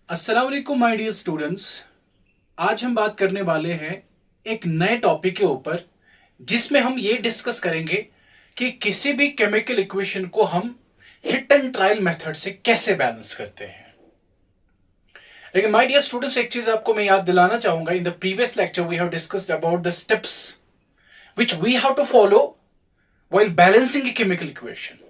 अस्सलाम वालेकुम my dear students. आज हम बात करने वाले हैं एक नए टॉपिक के ऊपर जिसमें हम ये डिस्कस करेंगे कि किसी भी केमिकल इक्वेशन को हम हिट एंड ट्रायल मेथड से कैसे बैलेंस करते हैं। लेकिन माय डियर स्टूडेंट्स, एक चीज आपको मैं याद दिलाना चाहूंगा। In the previous lecture we have discussed about the steps which we have to follow while balancing a chemical equation.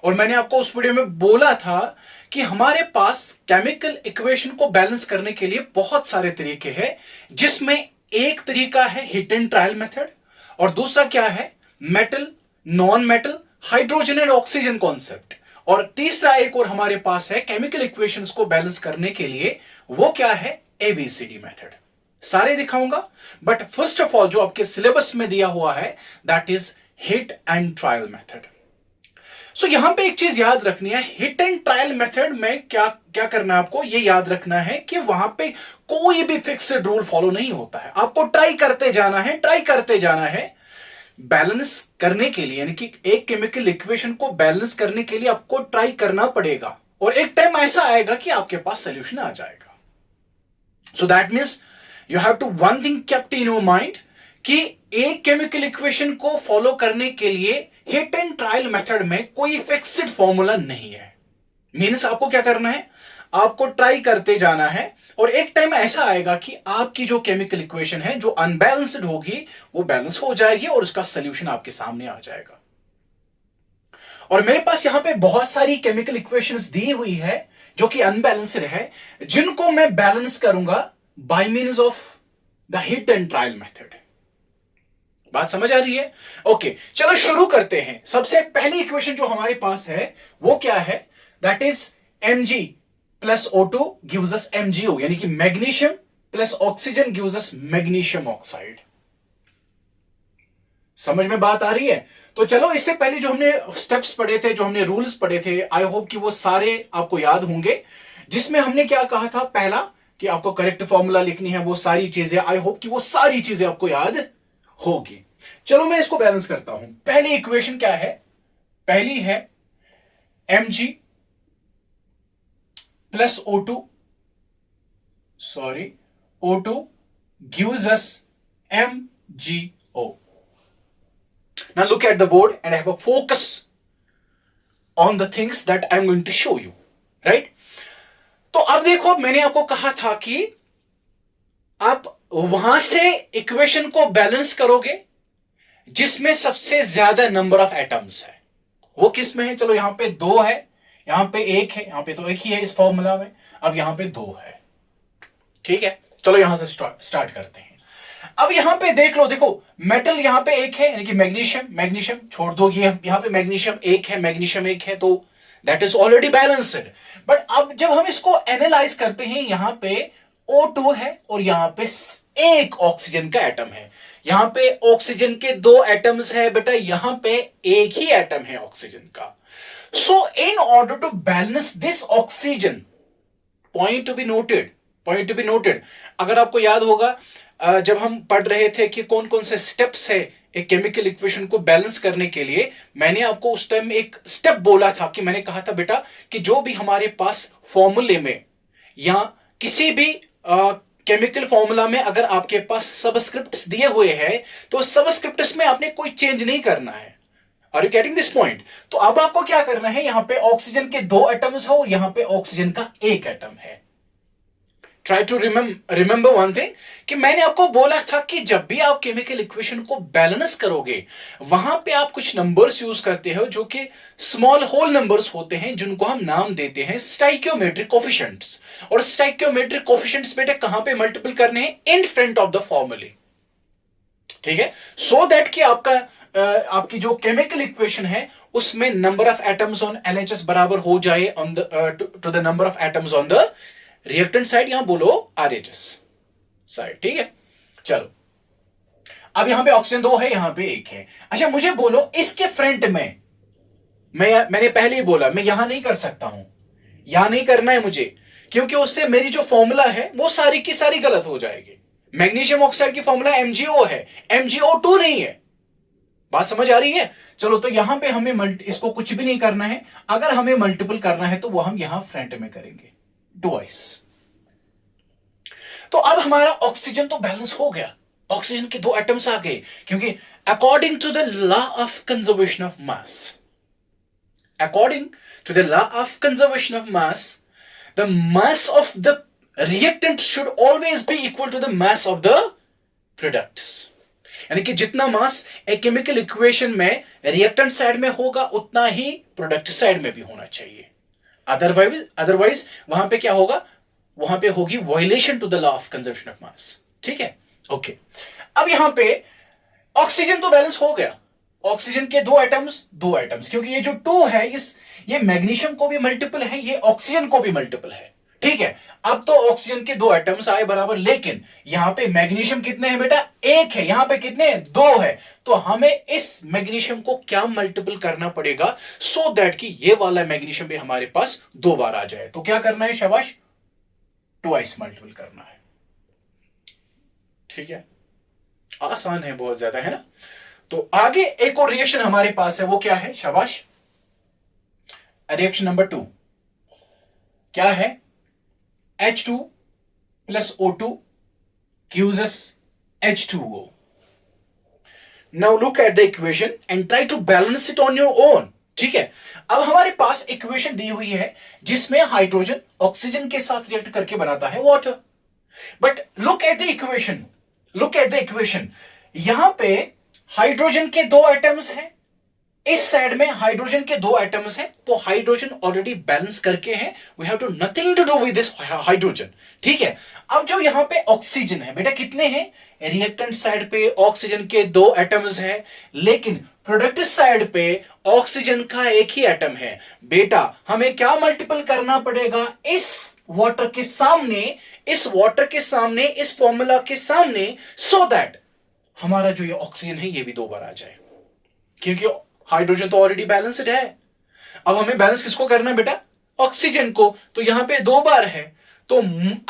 और मैंने आपको उस वीडियो में बोला था कि हमारे पास केमिकल इक्वेशन को बैलेंस करने के लिए बहुत सारे तरीके हैं, जिसमें एक तरीका है हिट एंड ट्रायल मेथड और दूसरा क्या है metal, non metal, hydrogen and oxygen concept. और तीसरा एक और हमारे पास है केमिकल इक्वेशंस को बैलेंस करने के लिए, वो क्या है एबीसीडी मेथड। सारे दिखाऊंगा, बट फर्स्ट ऑफ ऑल जो आपके सिलेबस में दिया हुआ है that is hit and trial method. So यहां पे एक चीज याद रखनी है, हिट एंड ट्रायल मेथड में क्या क्या करना है आपको ये याद रखना है कि वहां पे कोई भी फिक्स्ड रूल फॉलो नहीं होता है। आपको ट्राई करते जाना है बैलेंस करने के लिए, यानी कि एक केमिकल इक्वेशन को बैलेंस करने के लिए आपको ट्राई करना पड़ेगा और एक टाइम ऐसा आएगा कि आपके पास सोल्यूशन आ जाएगा। So that means you have to one thing kept in your mind कि एक केमिकल इक्वेशन को फॉलो करने के लिए हिट एंड ट्रायल मेथड में कोई फिक्स्ड फॉर्मूला नहीं है। मीन्स आपको क्या करना है, आपको ट्राई करते जाना है और एक टाइम ऐसा आएगा कि आपकी जो केमिकल इक्वेशन है जो अनबैलेंस्ड होगी वो बैलेंस हो जाएगी और उसका सोल्यूशन आपके सामने आ जाएगा। और मेरे पास यहां पे बहुत सारी केमिकल इक्वेशंस दी हुई है जो कि अनबैलेंस्ड है, जिनको मैं बैलेंस करूंगा bye means of the hit and trial method. बात समझ आ रही है? ओके, चलो शुरू करते हैं। सबसे पहली इक्वेशन जो हमारे पास है वो क्या है, that is Mg plus O2 gives us MgO, यानी कि magnesium plus oxygen gives us magnesium oxide. समझ में बात आ रही है? तो चलो, इससे पहले जो हमने स्टेप्स पढ़े थे, जो हमने रूल्स पढ़े थे, आई होप कि वो सारे आपको याद होंगे, जिसमें हमने क्या कहा था, पहला कि आपको करेक्ट फॉर्मूला लिखनी है, वो सारी चीजें, आई होप कि वो सारी चीजें आपको याद होगी। चलो मैं इसको बैलेंस करता हूं। पहली इक्वेशन क्या है, पहली है Mg plus O2 O2 gives us MgO. Now look at the board and have a focus on the things that I'm going to show you, right? तो अब देखो, मैंने आपको कहा था कि आप वहां से इक्वेशन को बैलेंस करोगे जिसमें सबसे ज्यादा नंबर ऑफ एटम्स है। वो किस में है? चलो यहां पे 2 है, यहां पे 1 है, यहां पे तो 1 ही है इस फॉर्मूला में, अब यहां पे 2 है। ठीक है, चलो यहां से स्टार्ट करते हैं। अब यहां पे देख लो, देखो मेटल यहां पे 1 है, यानी कि मैग्नीशियम छोड़ दो, ये यहां पे मैग्नीशियम 1 है, तो that is already balanced. But अब जब हम इसको एनालाइज करते हैं, यहां पे O2 है और यहां पे 1 ऑक्सीजन का एटम है। यहां पे ऑक्सीजन के 2 एटम्स है बेटा, यहां पे 1 ही एटम है ऑक्सीजन का। So in order to balance this oxygen, point to be noted, अगर आपको याद होगा जब हम पढ़ रहे थे कि कौन कौन से स्टेप्स है एक केमिकल इक्वेशन को बैलेंस करने के लिए, मैंने आपको उस टाइम एक स्टेप बोला था कि मैंने कहा था बेटा कि जो भी हमारे पास फॉर्मूले में या किसी भी केमिकल फॉर्मूला में अगर आपके पास सबस्क्रिप्ट्स दिए हुए हैं तो सबस्क्रिप्ट्स में आपने कोई चेंज नहीं करना है। Are you getting this point? तो अब आपको क्या करना है, यहां पे ऑक्सीजन के 2 एटम्स हो, यहां पे ऑक्सीजन का 1 एटम है। Try to remember one thing कि मैंने आपको बोला था कि जब भी आप केमिकल इक्वेशन को बैलेंस करोगे वहां पे आप कुछ नंबर्स यूज करते हो जो कि स्मॉल होल नंबर्स होते हैं, जिनको हम नाम देते हैं स्टाइकियोमेट्रिक कोफिशिएंट्स। और स्टाइकियोमेट्रिक कोफिशिएंट्स बेटे कहां पे मल्टीपल करने हैं, इन फ्रंट ऑफ द फॉर्मूले। ठीक है, सो दैट कि आपकी जो केमिकल इक्वेशन है उसमें number of atoms on LHS बराबर हो जाए on the two the number of atoms on the reactant side, यहां बोलो RHS साइड। ठीक है, चलो अब यहां पे ऑक्सीजन 2 है, यहां पे 1 है। अच्छा मुझे बोलो, इसके फ्रंट में मैंने पहले ही बोला मैं यहां नहीं कर सकता हूं, यहां नहीं करना है मुझे, क्योंकि उससे मेरी जो फॉर्मूला है वो सारी की सारी गलत हो जाएगी। मैग्नीशियम ऑक्साइड की फॉर्मूला MgO है, MgO2 नहीं है। बात समझ आ रही है? चलो, तो यहां पे हमें इसको कुछ भी नहीं करना है, अगर हमें मल्टीपल करना है तो वो हम यहां फ्रंट में करेंगे। ट्वाइस। तो अब हमारा ऑक्सीजन तो बैलेंस हो गया, ऑक्सीजन के दो एटम्स आ गए, क्योंकि according to the law of conservation of mass, according to the law of conservation of mass, the mass of the reactant should always be equal to the mass of the products. यानी कि जितना mass एक chemical equation में reactant side में होगा उतना ही product side में भी होना चाहिए, अदरवाइज वहां पे क्या होगा, वहां पे होगी violation to the law of conservation of mass. ठीक है, ओके। अब यहां पे ऑक्सीजन तो बैलेंस हो गया, ऑक्सीजन के दो एटम्स, क्योंकि ये जो 2 है ये मैग्नीशियम को भी मल्टीपल है, ये ऑक्सीजन को भी मल्टीपल है। ठीक है, अब तो ऑक्सीजन के दो एटम्स आए बराबर, लेकिन यहां पे मैग्नीशियम कितने हैं बेटा, 1 है, यहां पे कितने हैं, 2 है। तो हमें इस मैग्नीशियम को क्या मल्टीपल करना पड़ेगा, सो दैट कि ये वाला मैग्नीशियम भी हमारे पास 2 बार आ जाए। तो क्या करना है शाबाश, ट्वाइस मल्टीपल करना है। ठीक है, आसान है बहुत ज्यादा, है ना। तो आगे एक और रिएक्शन हमारे पास है, वो क्या है शाबाश, रिएक्शन नंबर 2 क्या है, H2 plus O2 gives us H2O. Now look at the equation and try to balance it on your own. ठीक है, अब हमारे पास इक्वेशन दी हुई है जिसमें हाइड्रोजन ऑक्सीजन के साथ रिएक्ट करके बनाता है water. But look at the equation, यहां पे हाइड्रोजन के 2 एटम्स हैं, इस साइड में हाइड्रोजन के 2 एटम्स हैं, तो हाइड्रोजन ऑलरेडी बैलेंस करके हैं, we have to nothing to do with this hydrogen. ठीक है, अब जो यहां पे ऑक्सीजन है बेटा, कितने हैं, रिएक्टेंट साइड पे ऑक्सीजन के 2 एटम्स हैं, लेकिन प्रोडक्ट साइड पे ऑक्सीजन का एक ही एटम है। बेटा हमें क्या मल्टीपल करना पड़ेगा, इस वाटर के सामने, इस फॉर्मूला के सामने, सो दैट हमारा जो ये ऑक्सीजन है ये भी 2 बार आ जाए, क्योंकि हाइड्रोजन तो ऑलरेडी बैलेंस्ड है। अब हमें बैलेंस किसको करना है बेटा, ऑक्सीजन को, तो यहां पे 2 बार है। तो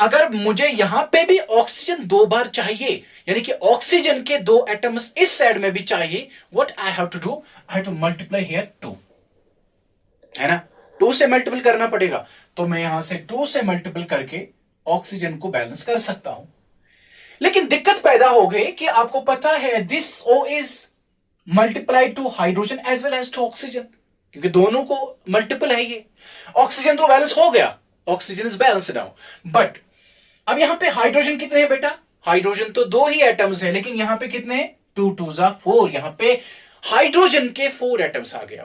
अगर मुझे यहां पे भी ऑक्सीजन 2 बार चाहिए, यानी कि ऑक्सीजन के 2 एटम्स इस साइड में भी चाहिए, what I have to do, I have to multiply here 2, है ना, 2 से मल्टीपल करना पड़ेगा। तो मैं यहां से 2 से मल्टीपल करके ऑक्सीजन को बैलेंस कर सकता हूं। लेकिन दिक्कत पैदा हो गई कि आपको पता है this O is multiplied to hydrogen as well as to oxygen, क्योंकि दोनों को मल्टीपल है ये। ऑक्सीजन तो बैलेंस हो गया, oxygen is balanced now, but अब यहां पे हाइड्रोजन कितने हैं बेटा, हाइड्रोजन तो 2 ही एटम्स है, लेकिन यहां पे कितने हैं, 2 2 4, यहां पे हाइड्रोजन के 4 एटम्स आ गए।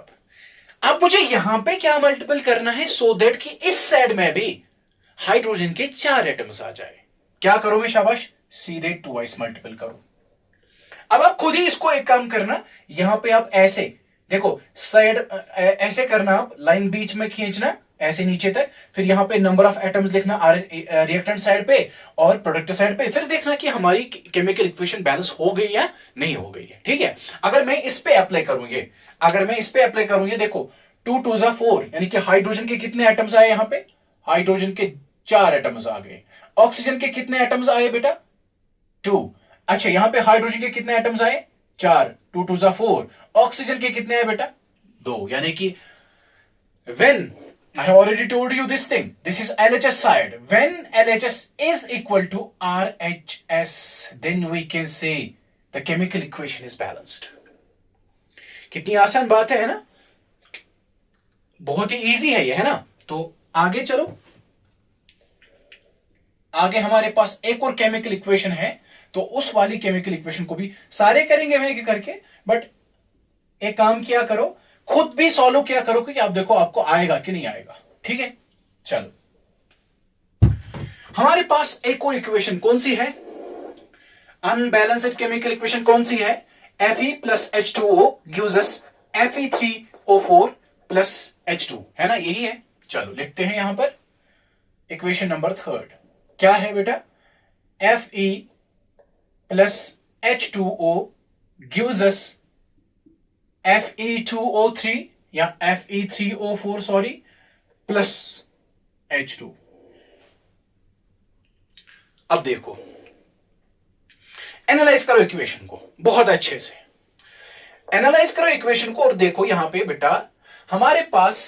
अब मुझे यहां पे क्या मल्टीपल करना है, सो दैट कि इस साइड में भी हाइड्रोजन के 4 एटम्स आ जाए। क्या करो मैं शाबाश, सीधे ट्वाइस मल्टीपल करो। अब आप खुद ही इसको एक काम करना, यहां पे आप ऐसे देखो, साइड ऐसे करना, आप लाइन बीच में खींचना ऐसे नीचे तक, फिर यहां पे नंबर ऑफ एटम्स लिखना रिएक्टेंट साइड पे और प्रोडक्ट साइड पे, फिर देखना कि हमारी केमिकल इक्वेशन बैलेंस हो गई या नहीं हो गई है। ठीक है, अगर मैं इस पे अप्लाई करूंगी, देखो 2 2 4, यानी कि हाइड्रोजन के कितने एटम्स आए, यहां पे हाइड्रोजन के 4 एटम्स आ गए। ऑक्सीजन के कितने एटम्स आए बेटा, 2। अच्छा, यहां पे हाइड्रोजन के कितने एटम्स आए, 4, 2 2 4। ऑक्सीजन के कितने आए बेटा, 2, यानी कि when I have already told you this thing, this is LHS side, when LHS is equal to RHS, then we can say the chemical equation is balanced. कितनी आसान बात है ना, बहुत ही इजी है ये, है ना। तो आगे चलो, आगे हमारे पास एक और केमिकल इक्वेशन है, तो उस वाली केमिकल इक्वेशन को भी सारे करेंगे मैं करके, बट एक काम किया करो, खुद भी सॉल्व किया करो, क्योंकि आप देखो आपको आएगा कि नहीं आएगा। ठीक है, चलो हमारे पास एक और इक्वेशन कौन सी है, अनबैलेंस्ड केमिकल इक्वेशन कौन सी है, Fe plus H2O gives us Fe3O4 plus H2, है ना, यही है। चलो लिखते हैं यहां पर इक्वेशन नंबर 3, क्या है बेटा, Fe plus H2O gives us Fe2O3 या Fe3O4 सॉरी प्लस H2। अब देखो, एनालाइज करो इक्वेशन को, बहुत अच्छे से एनालाइज करो इक्वेशन को, और देखो यहां पे बेटा हमारे पास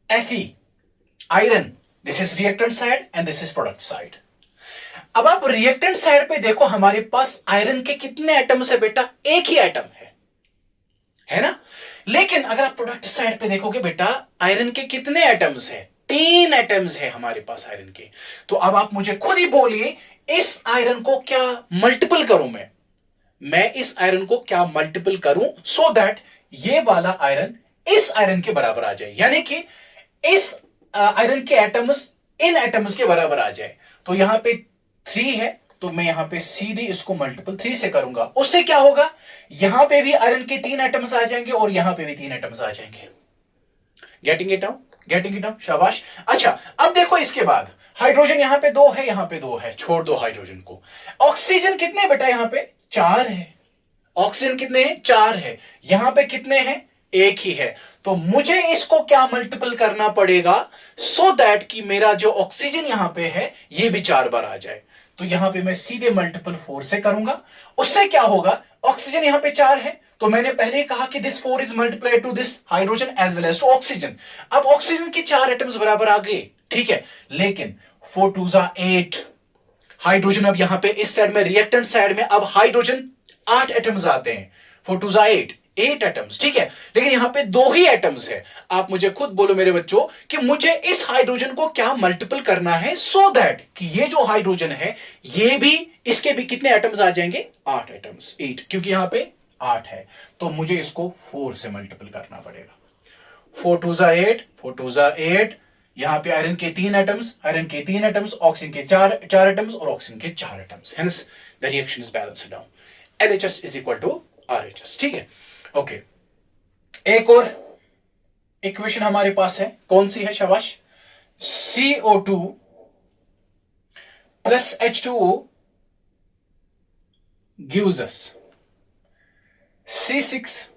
Fe iron this is reactant side and this is product side. अब आप रिएक्टेंट साइड पे देखो, हमारे पास आयरन के कितने एटम्स है बेटा? एक ही एटम है ना। लेकिन अगर आप प्रोडक्ट साइड पे देखोगे बेटा, आयरन के कितने एटम्स है? 3 एटम्स है हमारे पास आयरन के। तो अब आप मुझे खुद ही बोलिए, इस आयरन को क्या मल्टीपल करूं मैं इस आयरन को क्या मल्टीपल करूं सो दैट ये वाला आयरन इस आयरन के बराबर आ जाए, यानी कि इस आयरन के एटम्स इन एटम्स के बराबर आ जाए। तो यहां पे 3 है, तो मैं यहां पे सीधे इसको मल्टीपल 3 से करूंगा। उससे क्या होगा, यहां पे भी आयरन के 3 एटम्स आ जाएंगे और यहां पे भी 3 एटम्स आ जाएंगे। गेटिंग इट आउट, शाबाश। अच्छा, अब देखो इसके बाद हाइड्रोजन यहां पे 2 है, यहां पे 2 है, छोड़ दो हाइड्रोजन को। ऑक्सीजन कितने बेटा? यहां पे 4 है। ऑक्सीजन कितने हैं? 4 है। यहां पे कितने हैं? 1 ही है। तो मुझे इसको क्या मल्टीपल करना पड़ेगा सो दैट कि मेरा जो ऑक्सीजन यहां पे है ये भी 4 बार आ जाए। तो यहां पे मैं सीधे मल्टीपल 4 से करूंगा। उससे क्या होगा, ऑक्सीजन यहां पे 4 है, तो मैंने पहले ही कहा कि this 4 is multiplied to this hydrogen as well as to oxygen. अब ऑक्सीजन के 4 एटम्स बराबर आ गए, ठीक है। लेकिन 4 2 8 हाइड्रोजन, अब यहां पे इस साइड में रिएक्टेंट साइड में अब हाइड्रोजन 8 एटम्स आते हैं। 4 2 8 एटम्स, ठीक है। लेकिन यहां पे 2 ही एटम्स है। आप मुझे खुद बोलो मेरे बच्चों कि मुझे इस हाइड्रोजन को क्या मल्टीपल करना है सो दैट कि ये जो हाइड्रोजन है ये भी, इसके भी कितने एटम्स आ जाएंगे? 8 एटम्स, 8, क्योंकि यहां पे 8 है। तो मुझे इसको 4 से मल्टीपल करना पड़ेगा। 4 2 8, 4 2 8, यहां पे आयरन के 3 एटम्स, आयरन के 3 एटम्स, ऑक्सीजन के 4 एटम्स और ऑक्सीजन के 4 atoms. Hence the reaction is balanced now. LHS is equal to RHS, ठीक है। ओके, एक और इक्वेशन हमारे पास है, कौन सी है? शाबाश। CO2 plus H2O gives us C6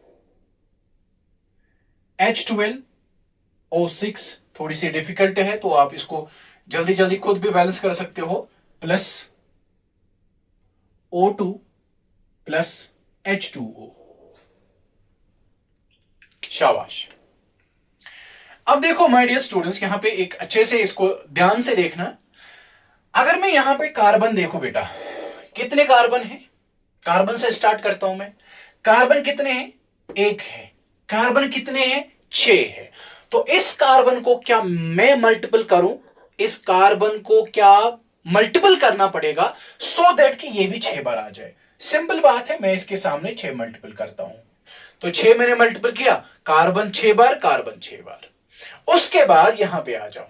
H12O6। थोड़ी सी डिफिकल्ट है तो आप इसको जल्दी जल्दी खुद भी बैलेंस कर सकते हो। Plus O2 plus H2O। शाबाश। अब देखो माय डियर स्टूडेंट्स, यहां पे एक अच्छे से इसको ध्यान से देखना। अगर मैं यहां पे कार्बन देखो बेटा, कितने कार्बन है? कार्बन से स्टार्ट करता हूं मैं। कार्बन कितने हैं? 1 है। कार्बन कितने हैं? 6 है। तो इस कार्बन को क्या मैं मल्टीपल करूं? इस कार्बन को क्या मल्टीपल करना पड़ेगा सो दैट कि ये भी 6 बार आ जाए। सिंपल बात है, मैं इसके सामने 6 मल्टीपल करता हूं। तो 6 मैंने मल्टीपल किया, कार्बन 6 बार, कार्बन 6 बार। उसके बाद यहां पे आ जाओ,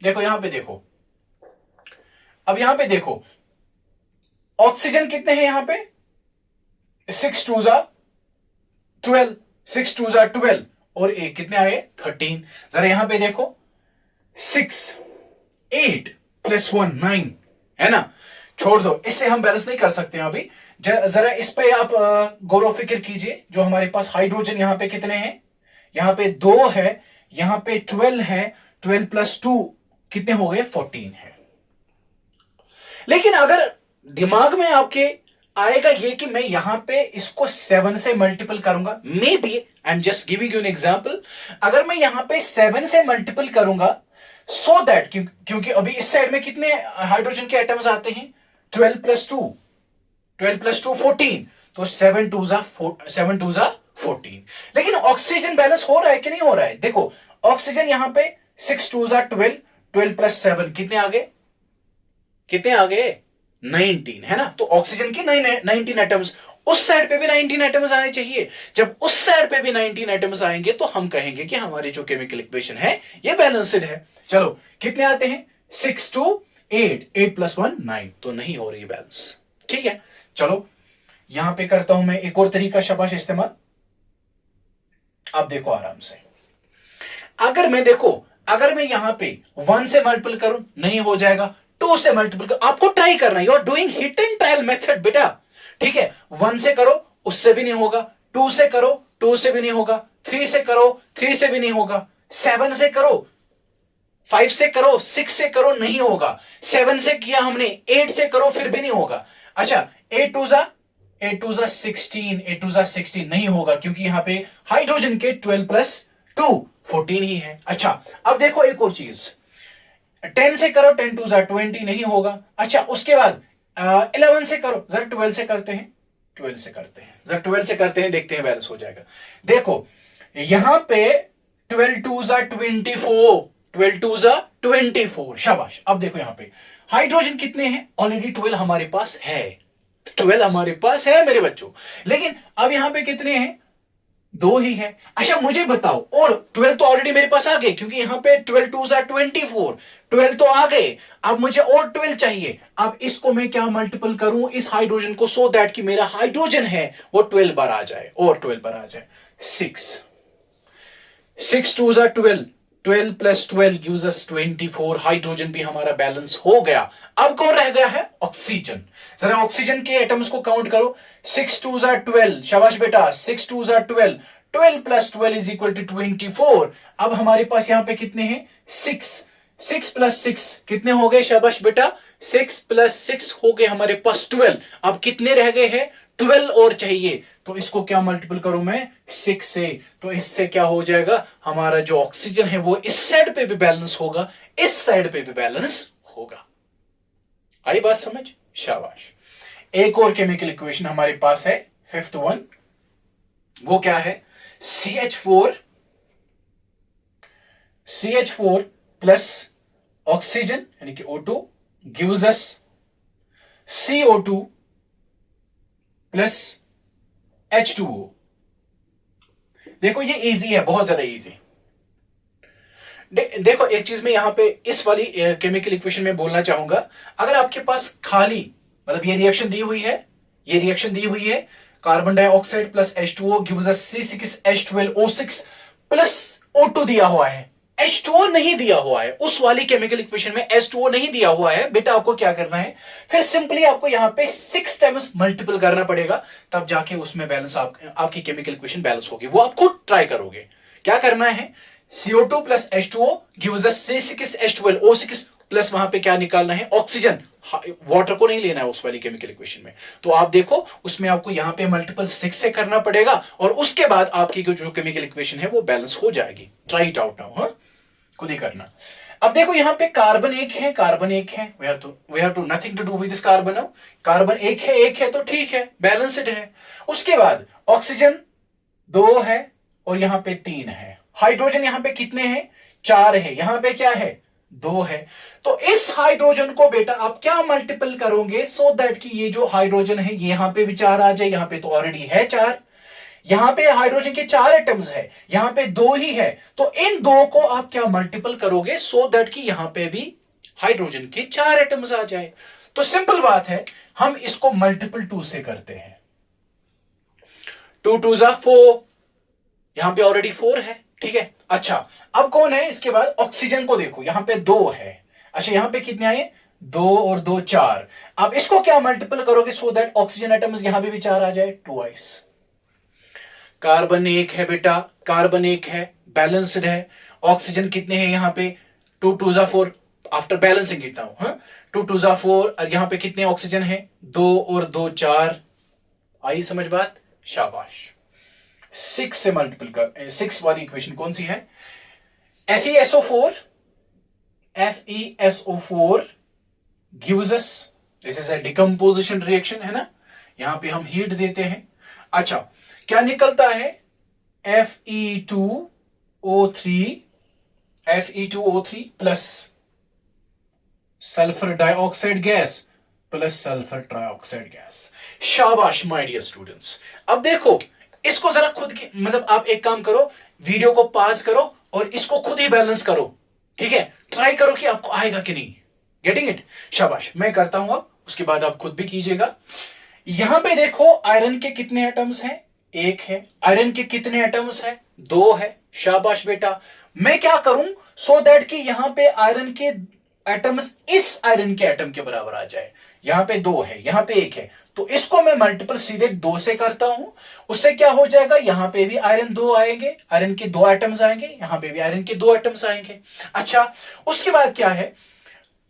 देखो यहां पे देखो, अब यहां पे देखो ऑक्सीजन कितने हैं यहां पे? 6 2 12, 6 2 12 और एक कितने आए? 13। जरा यहां पे देखो, 6 8 प्लस 1 9, है ना। छोड़ दो, इससे हम बैलेंस नहीं कर सकते हैं अभी। जरा इस पे आप गौर फिक्र कीजिए। जो हमारे पास हाइड्रोजन यहां पे कितने हैं? यहां पे 2 है, यहां पे 12 है, 12 प्लस 2 कितने हो गए? 14 है। लेकिन अगर दिमाग में आपके आएगा ये कि मैं यहां पे इसको 7 से मल्टीपल करूंगा, maybe I am just giving you an example, अगर मैं यहां पे 7 से मल्टीपल करूंगा सो दैट, क्योंकि अभी इस साइड में कितने हाइड्रोजन के एटम्स आते हैं? 12 प्लस 2 14, तो 7 2 14। लेकिन ऑक्सीजन बैलेंस हो रहा है कि नहीं हो रहा है? देखो ऑक्सीजन यहां पे 6 2 12, 12 प्लस 7 कितने आ गए? 19, है ना। तो ऑक्सीजन की 19 एटम्स, उस साइड पे भी 19 एटम्स आने चाहिए। जब उस साइड पे भी 19 एटम्स आएंगे तो हम कहेंगे कि हमारी जो केमिकल इक्वेशन है ये बैलेंस्ड है। चलो कितने आते हैं? 6 2 8, 8 प्लस 1 9, तो नहीं हो रही बैलेंस, ठीक है। चलो यहां पे करता हूं मैं एक और तरीका, शाबाश, इस्तेमाल। अब देखो आराम से, अगर मैं यहां पे 1 से मल्टीपल करूं, नहीं हो जाएगा। 2 से मल्टीपल करो, आपको ट्राई करना है, you are doing hit and trial method बेटा, ठीक है। 1 से करो, उससे भी नहीं होगा। 2 से करो, 2 से भी नहीं होगा। 3 से करो, 3 से भी नहीं होगा। 7 से करो, 5 से करो, 6 से करो, नहीं होगा। 7 से किया हमने, 8 से करो, फिर भी नहीं होगा। अच्छा 8 2 16, 8 2 16 नहीं होगा, क्योंकि यहां पे हाइड्रोजन के 12 प्लस 2 14 ही है। अच्छा अब देखो एक और चीज, 10 से करो, 10 टू ज़ा 20 नहीं होगा। अच्छा उसके बाद 11 से करो, जरा 12 से करते हैं, 12 से करते हैं, जरा 12 से करते हैं, देखते हैं बैलेंस हो जाएगा। देखो यहां पे 12 टू ज़ा 24, 12 टू ज़ा 24, शाबाश। अब देखो यहां पे हाइड्रोजन कितने हैं, ऑलरेडी 12 हमारे पास है, 12 हमारे पास है मेरे बच्चों, लेकिन अब यहां पे कितने हैं, 2 ही है। अच्छा मुझे बताओ, और 12 तो ऑलरेडी मेरे पास आ गए, क्योंकि यहां पे 12 टू ज़ा 24, 12 तो आ गए, अब मुझे और 12 चाहिए। अब इसको मैं क्या मल्टीपल करूं इस हाइड्रोजन को, सो दैट कि मेरा हाइड्रोजन है वो 12 बार आ जाए, और 12 बार आ जाए। 6 टू ज़ा 12, 12 प्लस 12 गिव्स अस 24, हाइड्रोजन भी हमारा बैलेंस हो गया। अब कौन रह गया है, ऑक्सीजन। जरा ऑक्सीजन के एटम्स को काउंट करो, 6 टू ज़ा 12, शाबाश बेटा, 6 टू ज़ा 12, 12 प्लस 12 इज इक्वल टू 24। अब हमारे पास यहां पे कितने हैं, 6, 6 प्लस 6 कितने हो गए, शाबाश बेटा, 6 प्लस 6 हो गए हमारे पास 12। अब कितने रह गए हैं, 12 और चाहिए, तो इसको क्या मल्टीपल करूं मैं, 6 से, तो इससे क्या हो जाएगा, हमारा जो ऑक्सीजन है वो इस साइड पे भी बैलेंस होगा, इस साइड पे भी बैलेंस होगा। आई बात समझ, शाबाश। एक और केमिकल इक्वेशन हमारे पास है, 5th वन, वो क्या है, CH4 प्लस ऑक्सीजन यानी कि O2 gives us CO2 plus H2O। देखो ये इजी है, बहुत ज्यादा इजी। देखो एक चीज में यहां पे इस वाली केमिकल इक्वेशन में बोलना चाहूंगा, अगर आपके पास खाली मतलब ये रिएक्शन दी हुई है, ये रिएक्शन दी हुई है, carbon dioxide plus H2O gives us C6H12O6 plus O2 दिया हुआ है, H2O नहीं दिया हुआ है, उस वाली केमिकल इक्वेशन में H2O नहीं दिया हुआ है, बेटा आपको क्या करना है, फिर सिंपली आपको यहां पे 6 टाइम्स मल्टीपल करना पड़ेगा, तब जाके उसमें बैलेंस आपकी केमिकल इक्वेशन बैलेंस होगी। वो आप खुद ट्राई करोगे। क्या करना है, CO2 plus H2O gives us C6H12O6 plus वहां पे क्या निकालना है, ऑक्सीजन, वाटर को नहीं लेना है उस वाली केमिकल इक्वेशन में। तो आप देखो उसमें आपको यहां पे मल्टीपल 6 से करना पड़ेगा, और उसके बाद आपकी जो केमिकल इक्वेशन है वो बैलेंस हो जाएगी। ट्राई इट आउट नाउ, खुद ही करना। अब देखो यहां पे कार्बन एक है, कार्बन एक है, we have to nothing to do with this carbon. Now carbon एक है तो ठीक है, बैलेंस्ड है। उसके बाद ऑक्सीजन 2 है और यहां पे 3 है, हाइड्रोजन यहां पे कितने हैं, 4 है, यहां पे क्या है, 2 है। तो इस हाइड्रोजन को बेटा आप क्या मल्टीपल करोगे, सो दैट कि ये जो हाइड्रोजन है ये यहां पे भी 4 आ जाए, यहां पे तो ऑलरेडी है 4, यहां पे हाइड्रोजन के 4 एटम्स है, यहां पे 2 ही है, तो इन 2 को आप क्या मल्टीपल करोगे, सो दैट कि यहां पे भी हाइड्रोजन के 4 एटम्स आ जाए। तो सिंपल बात है, हम इसको मल्टीपल 2 से करते हैं, 2 टू ज़ा 4, यहां पे ऑलरेडी 4 है, ठीक है। अच्छा अब कौन है, इसके बाद ऑक्सीजन को देखो, यहां पे 2 है, अच्छा यहां पे कितने आए, 2 और 2 4। अब इसको क्या मल्टीपल करोगे, सो दैट ऑक्सीजन एटम्स यहां पे भी 4 आ जाए, 2 कार्बन एक है बेटा, कार्बन एक है, बैलेंस्ड है। ऑक्सीजन कितने हैं यहां पे, 2 to the 4, after balancing it now, 2 to the 4, और यहां पे कितने ऑक्सीजन है, 2 और 2 4। आई समझ बात, शाबाश। 6 से मल्टीपल कर, 6 वाली इक्वेशन कौन सी है, FeSO4 gives us, this is a decomposition reaction है ना, यहां पे हम हीट देते हैं। अच्छा क्या निकलता है, Fe2O3 plus sulphur dioxide gas plus sulphur trioxide gas. शाबाश माय डियर स्टूडेंट्स। अब देखो इसको जरा खुद की मतलब आप एक काम करो, वीडियो को पॉज करो और इसको खुद ही बैलेंस करो, ठीक है, ट्राई करो कि आपको आएगा कि नहीं। गेटिंग इट, शाबाश। मैं करता हूं, अब उसके बाद आप खुद भी कीजिएगा। यहां पे देखो आयरन के कितने एटम्स हैं, 1 है, आयरन के कितने एटम्स हैं, 2 है, शाबाश बेटा। मैं क्या करूं, सो दैट कि यहां पे आयरन के एटम्स इस आयरन के एटम के बराबर आ जाए। यहां पे 2 है, यहां पे 1 है, तो इसको मैं मल्टीपल सीधे 2 से करता हूं, उससे क्या हो जाएगा, यहां पे भी आयरन 2 आएंगे, आयरन के 2 एटम्स आएंगे, यहां पे भी आयरन के 2 एटम्स आएंगे। अच्छा उसके बाद क्या है,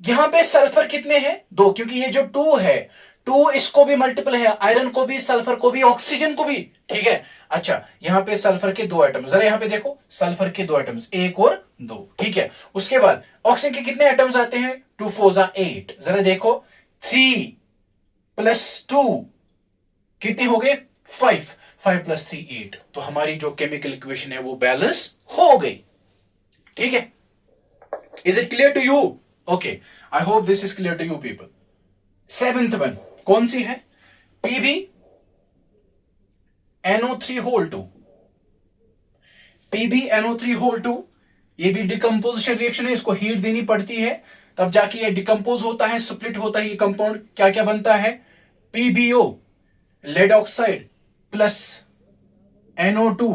यहां पे सल्फर कितने हैं, 2, क्योंकि ये जो 2 है टू इसको भी मल्टीपल है, आयरन को भी, सल्फर को भी, ऑक्सीजन को भी, ठीक है। अच्छा, यहां पे सल्फर के दो एटम्स, जरा यहां पे देखो, सल्फर के दो एटम्स, एक और दो, ठीक है। उसके बाद ऑक्सीजन के कितने एटम्स आते हैं, 2 4 जा 8, जरा देखो 3 + 2 कितने हो गए, 5, 5 + 3 8, तो हमारी जो केमिकल इक्वेशन है वो बैलेंस हो गई, ठीक है। Is it clear to you? Okay, I hope this is clear to you people. 7th one कौन सी है, Pb NO3 Pb NO3 ये भी डिकम्पोजिशन रिएक्शन है, इसको हीट देनी पड़ती है तब जाके ये डिकम्पोज होता है, स्प्लिट होता है, ये कंपाउंड क्या क्या बनता है, PbO lead oxide plus NO2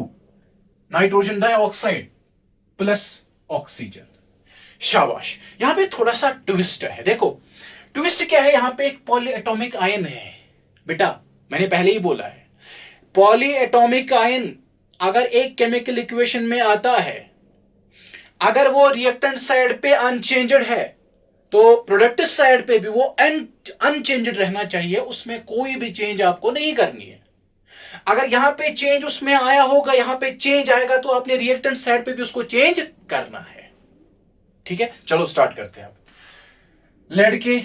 nitrogen dioxide plus oxygen. शाबाश। यहां पे थोड़ा सा ट्विस्ट है, देखो ट्विस्ट क्या है, यहां पे एक पॉली एटॉमिक आयन है बेटा, मैंने पहले ही बोला है पॉली एटॉमिक आयन अगर एक केमिकल इक्वेशन में आता है, अगर वो रिएक्टेंट साइड पे अनचेंज्ड है तो प्रोडक्ट साइड पे भी वो अनचेंज्ड रहना चाहिए, उसमें कोई भी चेंज आपको नहीं करनी है। अगर यहां पे चेंज उसमें आया होगा, यहां पे चेंज आएगा तो आपने रिएक्टेंट साइड पे भी उसको चेंज करना है, ठीक है। चलो स्टार्ट करते हैं। लेड के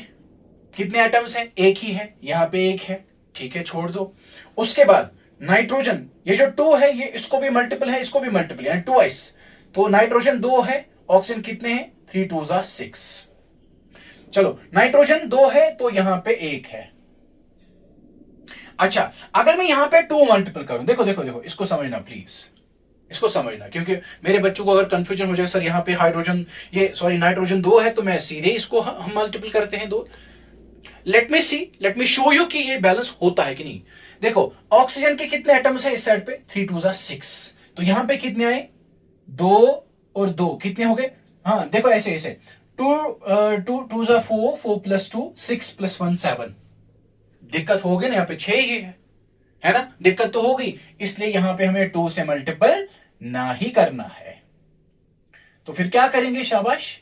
कितने एटम्स हैं, एक ही है, यहां पे एक है, ठीक है, छोड़ दो। उसके बाद नाइट्रोजन, ये जो 2 है ये इसको भी मल्टीपल है, इसको भी मल्टीपल यानी 2s, तो नाइट्रोजन 2 है, ऑक्सीजन कितने हैं, 3 2 जा 6। चलो नाइट्रोजन 2 है तो यहां पे 1 है। अच्छा, अगर मैं यहां पे 2 मल्टीपल करूं, देखो देखो देखो, इसको समझना प्लीज, इसको समझना, क्योंकि मेरे बच्चों को अगर कंफ्यूजन हो जाए सर यहां पे हाइड्रोजन ये सॉरी नाइट्रोजन 2 है तो मैं सीधे इसको हम मल्टीपल करते हैं 2। लेट मी शो यू कि ये बैलेंस होता है कि नहीं। देखो ऑक्सीजन के कितने एटम्स है इस साइड पे, 3 2 जा 6, तो यहां पे कितने आए, 2 और 2 कितने हो गए, हाँ देखो ऐसे ऐसे 2 2 जा 4, 4 + 2 6 + 1 7, दिक्कत हो गई ना, यहां पे 6 ही है ना, दिक्कत तो हो गई, इसलिए यहां पे हमें 2 से मल्टीपल ना ही करना है। तो फिर क्या करेंगे, शाबाश,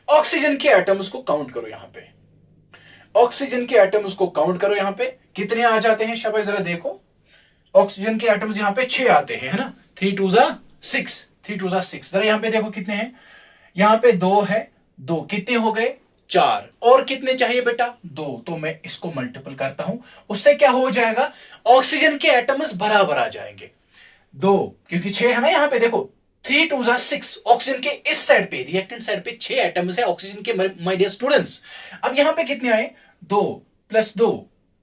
ऑक्सीजन के एटम्स को काउंट करो, यहां पे ऑक्सीजन के एटम्स को काउंट करो, यहां पे कितने आ जाते हैं, शाबाश जरा देखो, ऑक्सीजन के एटम्स यहां पे 6 आते हैं, है ना, 3 2 जा 6, 3 2 जा 6, जरा यहां पे देखो कितने हैं, यहां पे 2 है, 2 कितने हो गए, 4, और कितने चाहिए बेटा, 2, तो मैं इसको मल्टीपल करता हूं, उससे क्या हो जाएगा, ऑक्सीजन के एटम्स बराबर आ जाएंगे, 2 क्योंकि 6 है ना, यहां पे देखो 3 2 जा 6, ऑक्सीजन के इस साइड पे रिएक्टेंट साइड पे 6 एटम्स है ऑक्सीजन के, माय डियर स्टूडेंट्स। अब यहां पे कितने आए, 2 + 2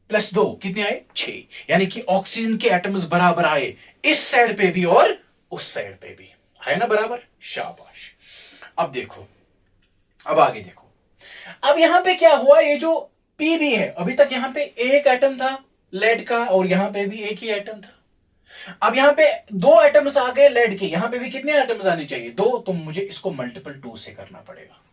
+ 2 कितने आए, 6, यानी कि ऑक्सीजन के एटम्स बराबर आए, इस साइड पे भी और उस साइड पे भी, है ना बराबर, शाबाश। अब देखो, अब आगे देखो, अब यहां पे क्या हुआ, ये जो Pb है, अभी तक यहां पे एक एटम था लेड का और यहां पे भी एक ही एटम था, अब यहां पे 2 एटम्स आ गए लेड के, यहां पे भी कितने एटम्स आने चाहिए, 2, तो मुझे इसको मल्टीपल 2 से करना पड़ेगा।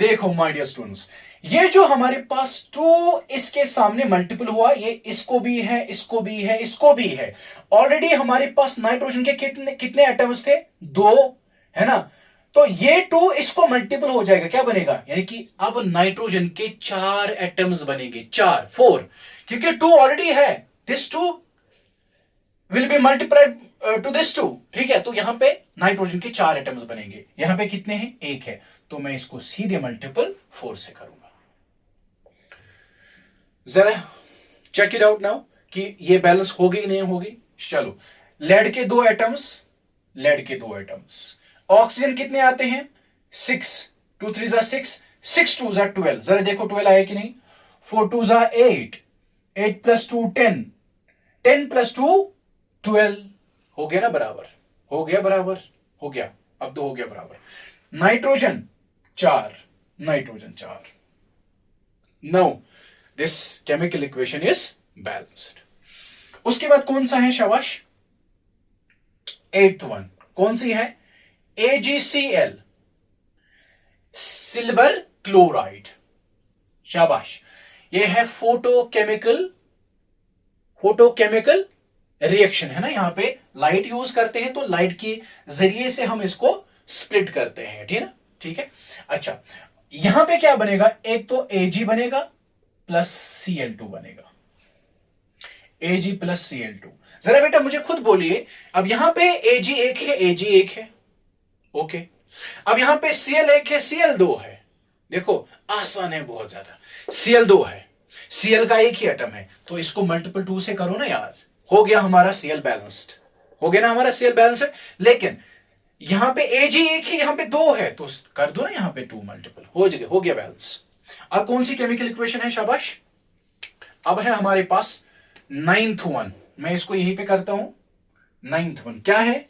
देखो माय डियर स्टूडेंट्स, ये जो हमारे पास 2 इसके सामने मल्टीपल हुआ, ये इसको भी है, इसको भी है, इसको भी है, ऑलरेडी हमारे पास नाइट्रोजन के कितने कितने एटम्स थे, 2, है ना, तो ये 2 इसको मल्टीपल हो जाएगा, क्या बनेगा, यानी कि अब नाइट्रोजन के 4 एटम्स बनेंगे, 4 4, क्योंकि 2 ऑलरेडी है, this 2 will be multiplied to this 2, ठीक है, तो यहां पे नाइट्रोजन के 4 एटम्स बनेंगे, यहां पे कितने हैं, 1 है, तो मैं इसको सीधे मल्टीपल 4 से करूंगा। जरा चेक इट आउट नाउ कि ये बैलेंस होगी नहीं होगी। चलो, लेड के 2 एटम्स, लेड के 2 एटम्स, ऑक्सीजन कितने आते हैं, 6, 2 3 जा 6, 6 2 जा 12, जरा देखो 12 आया कि नहीं, 4 2 जा 8, 8 + 2 10, 10 + 2 12, हो गया ना बराबर, हो गया बराबर, हो गया, अब तो हो गया बराबर। Nitrogen 4, nitrogen 4, now this chemical equation is balanced. उसके बाद कौन सा है, शाबाश, 8th वन कौन सी है, AgCl सिल्वर क्लोराइड, शाबाश, ये है फोटोकेमिकल रिएक्शन, है ना, यहां पे लाइट यूज करते हैं तो लाइट के जरिए से हम इसको स्प्लिट करते हैं, ठीक है ना, ठीक है। अच्छा, यहां पे क्या बनेगा, एक तो Ag बनेगा प्लस Cl2 बनेगा, Ag प्लस Cl2। जरा बेटा मुझे खुद बोलिए, अब यहां पे Ag एक है, Ag एक है, ओके। अब यहां पे Cl एक है, Cl2 है। देखो आसान है बहुत ज्यादा, Cl2 है, Cl का एक ही एटम है, तो इसको मल्टीपल 2 से करो ना यार, हो गया हमारा Cl बैलेंस्ड, हो गया ना हमारा Cl बैलेंस्ड। लेकिन यहां पे Ag एक है, यहां पे 2 है, तो कर दो ना यहां पे 2 मल्टीपल, हो गया बैलेंस। अब कौन सी केमिकल इक्वेशन है, शाबाश। अब है हमारे पास 9th वन, मैं इसको यहीं पे करता हूं। 9th वन क्या है,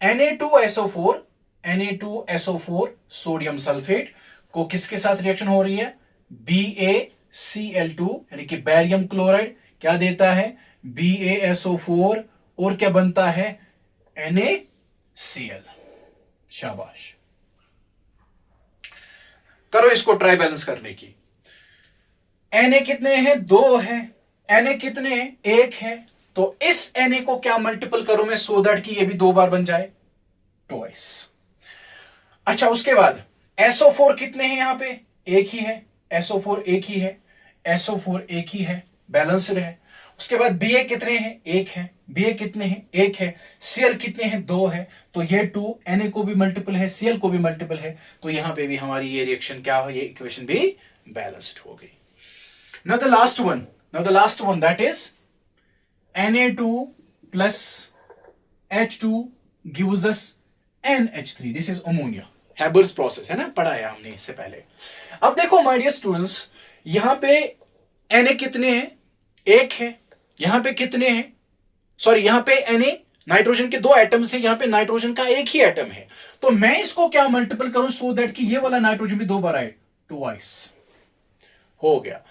Na2SO4, Na2SO4 सोडियम सल्फेट को किसके साथ रिएक्शन हो रही है, BaCl2 यानी कि बैरियम क्लोराइड क्या देता है, BaSO4, और क्या बनता है, NaCl। शाबाश, करो इसको ट्राई बैलेंस करने की। Na कितने हैं, 2 है, Na कितने हैं, 1 है, तो इस Na को क्या मल्टीपल करूं मैं, सो दैट कि ये भी 2 बार बन जाए, ट्वाइस। अच्छा उसके बाद SO4 कितने हैं, यहां पे 1 ही है, SO4 1 ही है, SO4 1 ही है, बैलेंस्ड है। उसके बाद Ba कितने हैं, 1 है, Ba कितने हैं, 1 है, Cl कितने हैं, 2 है, तो ये 2 Na को भी मल्टीपल है, Cl को भी मल्टीपल है, तो यहां पे भी हमारी ये रिएक्शन क्या हो, ये इक्वेशन भी बैलेंस्ड हो गई। Now the last one that is Na2 plus H2 gives us NH3, this is ammonia, Haber's process है ना, पढ़ाया हमने इससे पहले। अब देखो माय डियर स्टूडेंट्स, यहां पे Na कितने हैं, 1 है, यहां पे कितने हैं, सॉरी यहां पे Na नाइट्रोजन के 2 एटम्स हैं, यहां पे नाइट्रोजन का 1 ही एटम है, तो मैं इसको क्या मल्टीपल करूं सो दैट कि ये वाला नाइट्रोजन भी 2 बार आए, ट्वाइस, हो गया।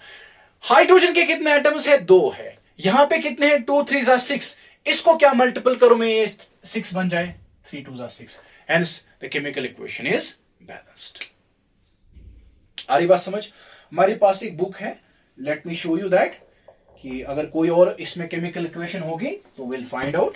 हाइड्रोजन के कितने एटम्स है, 2 है, यहां पे कितने हैं, 2 3 6, इसको क्या मल्टीपल करूं मैं, ये 6 बन जाए, 3 2 6, hence the chemical equation is balanced। आ रही बात समझ। हमारे पास एक बुक है, let me show you that, कि अगर कोई और इसमें केमिकल इक्वेशन होगी तो विल फाइंड आउट।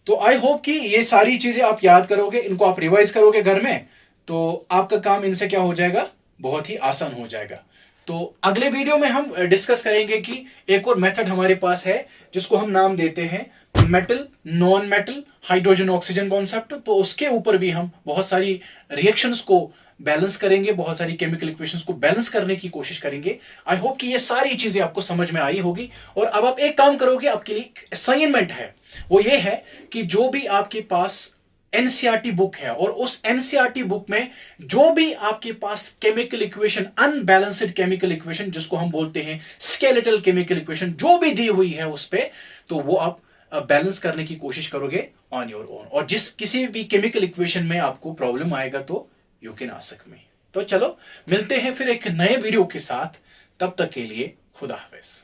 तो आई होप कि ये सारी चीजें आप याद करोगे, इनको आप रिवाइज करोगे घर में, तो आपका काम इनसे क्या हो जाएगा, बहुत ही आसान हो जाएगा। तो अगले वीडियो में हम डिस्कस करेंगे कि एक और मेथड हमारे पास है जिसको हम नाम देते हैं metal non metal hydrogen oxygen concept. तो उसके ऊपर भी हम बहुत सारी रिएक्शंस को बैलेंस करेंगे, बहुत सारी केमिकल इक्वेशंस को बैलेंस करने की कोशिश करेंगे। आई होप कि ये सारी चीजें आपको समझ में आई होगी। और अब आप एक काम करोगे, आपके लिए असाइनमेंट है, वो ये है कि जो भी आपके पास एनसीईआरटी बुक है और उस एनसीईआरटी बुक में जो भी आपके पास chemical equation, unbalanced chemical equation जिसको हम बोलते हैं स्केलेटल केमिकल इक्वेशन, जो भी दी हुई है उस पे, तो वो आप बैलेंस करने की कोशिश करोगे ऑन योर ओन। और जिस किसी भी केमिकल इक्वेशन में आपको प्रॉब्लम आएगा तो यू कैन आस्क मी। तो चलो मिलते हैं फिर एक नए वीडियो के साथ, तब तक के लिए खुदा हाफिज।